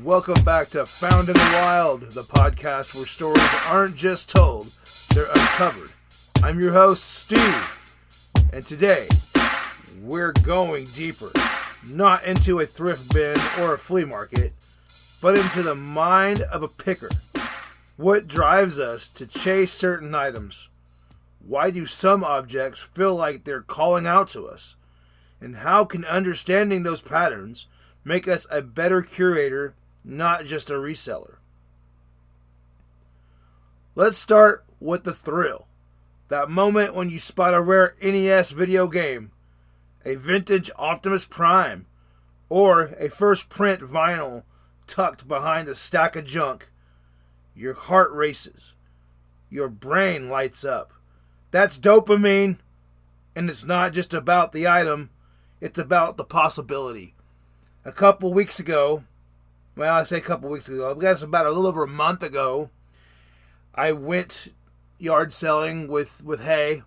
Welcome back to Found in the Wild, the podcast where stories aren't just told, they're uncovered. I'm your host, Steve, and today we're going deeper, not into a thrift bin or a flea market, but into the mind of a picker. What drives us to chase certain items? Why do some objects feel like they're calling out to us? And how can understanding those patterns make us a better curator, not just a reseller? Let's start with the thrill. That moment when you spot a rare NES video game, a vintage Optimus Prime, or a first print vinyl tucked behind a stack of junk. Your heart races. Your brain lights up. That's dopamine. And it's not just about the item, it's about the possibility. A couple weeks ago, I guess about a little over a month ago, I went yard selling with hay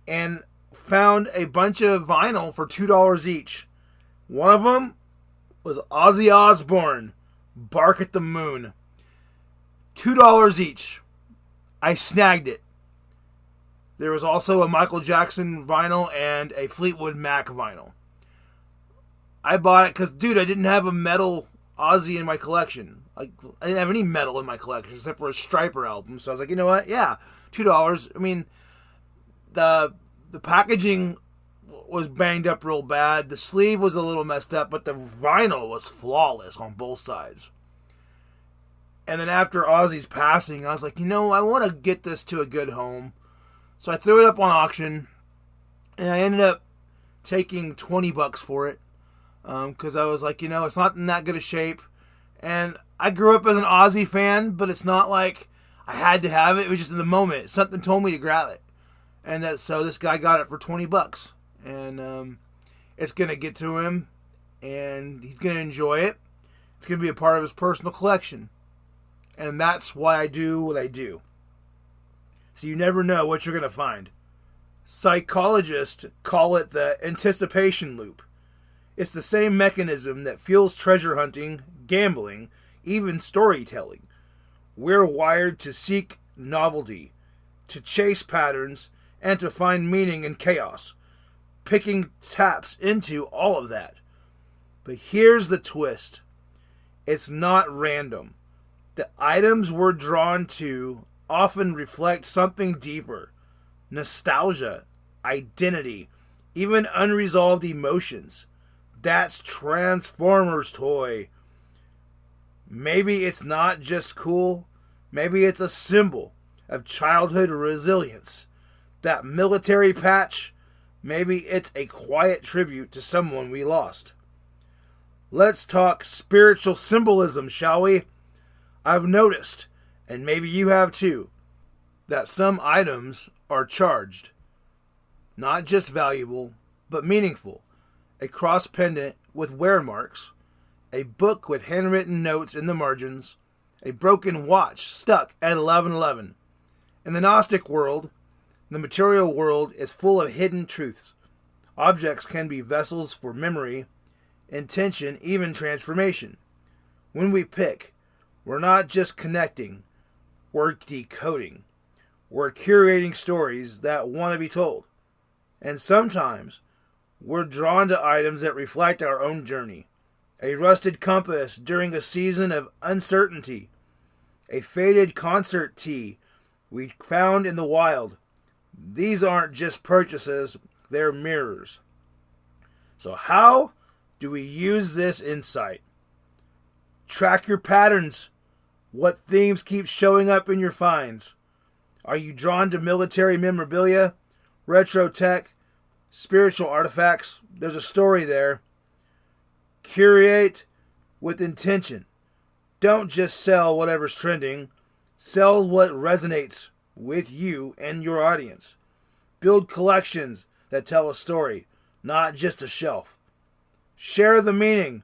and found a bunch of vinyl for $2 each. One of them was Ozzy Osbourne, Bark at the Moon. $2 each. I snagged it. There was also a Michael Jackson vinyl and a Fleetwood Mac vinyl. I bought it because, dude, I didn't have a metal Ozzy in my collection. I didn't have any metal in my collection except for a Striper album. So I was like, you know what? Yeah, $2. I mean, the packaging was banged up real bad. The sleeve was a little messed up, but the vinyl was flawless on both sides. And then after Ozzy's passing, I was like, I want to get this to a good home. So I threw it up on auction, and I ended up taking $20 for it. Because I was like, it's not in that good a shape. And I grew up as an Ozzy fan, but it's not like I had to have it. It was just in the moment. Something told me to grab it. And so this guy got it for $20. And it's going to get to him, and he's going to enjoy it. It's going to be a part of his personal collection. And that's why I do what I do. So you never know what you're going to find. Psychologists call it the anticipation loop. It's the same mechanism that fuels treasure hunting, gambling, even storytelling. We're wired to seek novelty, to chase patterns, and to find meaning in chaos. Picking taps into all of that. But here's the twist. It's not random. The items we're drawn to often reflect something deeper. Nostalgia, identity, even unresolved emotions. That's Transformers toy. Maybe it's not just cool. Maybe it's a symbol of childhood resilience. That military patch, maybe it's a quiet tribute to someone we lost. Let's talk spiritual symbolism, shall we? I've noticed, and maybe you have too, that some items are charged. Not just valuable, but meaningful. A cross pendant with wear marks, a book with handwritten notes in the margins, a broken watch stuck at 11:11. In the Gnostic world, the material world is full of hidden truths. Objects can be vessels for memory, intention, even transformation. When we pick, we're not just connecting, we're decoding. We're curating stories that want to be told. And sometimes, we're drawn to items that reflect our own journey. A rusted compass during a season of uncertainty. A faded concert tee we found in the wild. These aren't just purchases, they're mirrors. So how do we use this insight? Track your patterns. What themes keep showing up in your finds? Are you drawn to military memorabilia, retro tech, spiritual artifacts? There's a story there. Curate with intention. Don't just sell whatever's trending. Sell what resonates with you and your audience. Build collections that tell a story, not just a shelf. Share the meaning.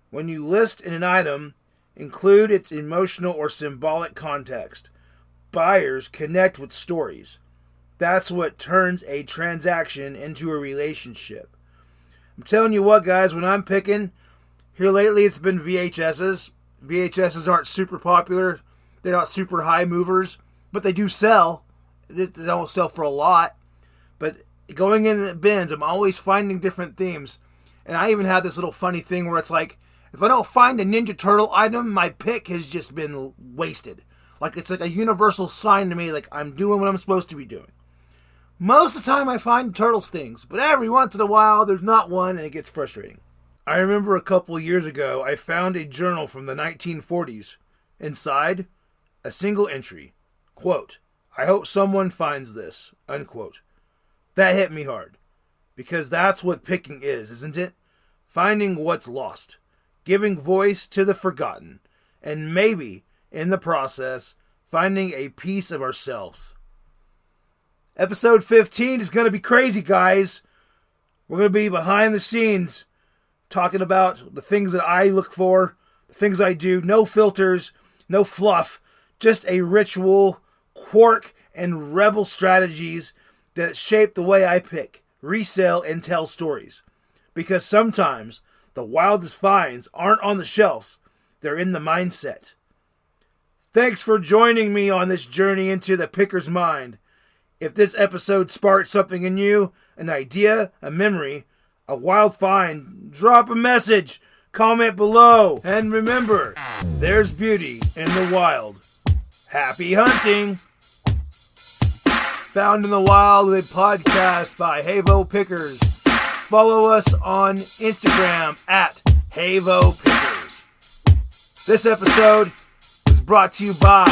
When you list an item, include its emotional or symbolic context. Buyers connect with stories. That's what turns a transaction into a relationship. I'm telling you what, guys, when I'm picking, here lately it's been VHSs. VHSs aren't super popular. They're not super high movers, but they do sell. They don't sell for a lot. But going in the bins, I'm always finding different themes. And I even have this little funny thing where it's like, if I don't find a Ninja Turtle item, my pick has just been wasted. Like, it's like a universal sign to me, like I'm doing what I'm supposed to be doing. Most of the time I find Turtles things, but every once in a while there's not one and it gets frustrating. I remember a couple years ago, I found a journal from the 1940s. Inside, a single entry. Quote, "I hope someone finds this." Unquote. That hit me hard. Because that's what picking is, isn't it? Finding what's lost. Giving voice to the forgotten. And maybe, in the process, finding a piece of ourselves. Episode 15 is going to be crazy, guys. We're going to be behind the scenes, talking about the things that I look for, the things I do. No filters, no fluff. Just a ritual, quirk, and rebel strategies that shape the way I pick, resell, and tell stories. Because sometimes the wildest finds aren't on the shelves. They're in the mindset. Thanks for joining me on this journey into the picker's mind. If this episode sparked something in you, an idea, a memory, a wild find, drop a message, comment below. And remember, there's beauty in the wild. Happy hunting! Found in the Wild, a podcast by Havo Pickers. Follow us on Instagram at Havo Pickers. This episode was brought to you by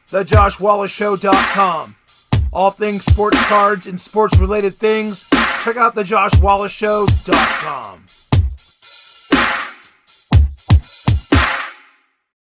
thejoshwallashshow.com. All things sports cards and sports related things, check out thejoshwallashshow.com.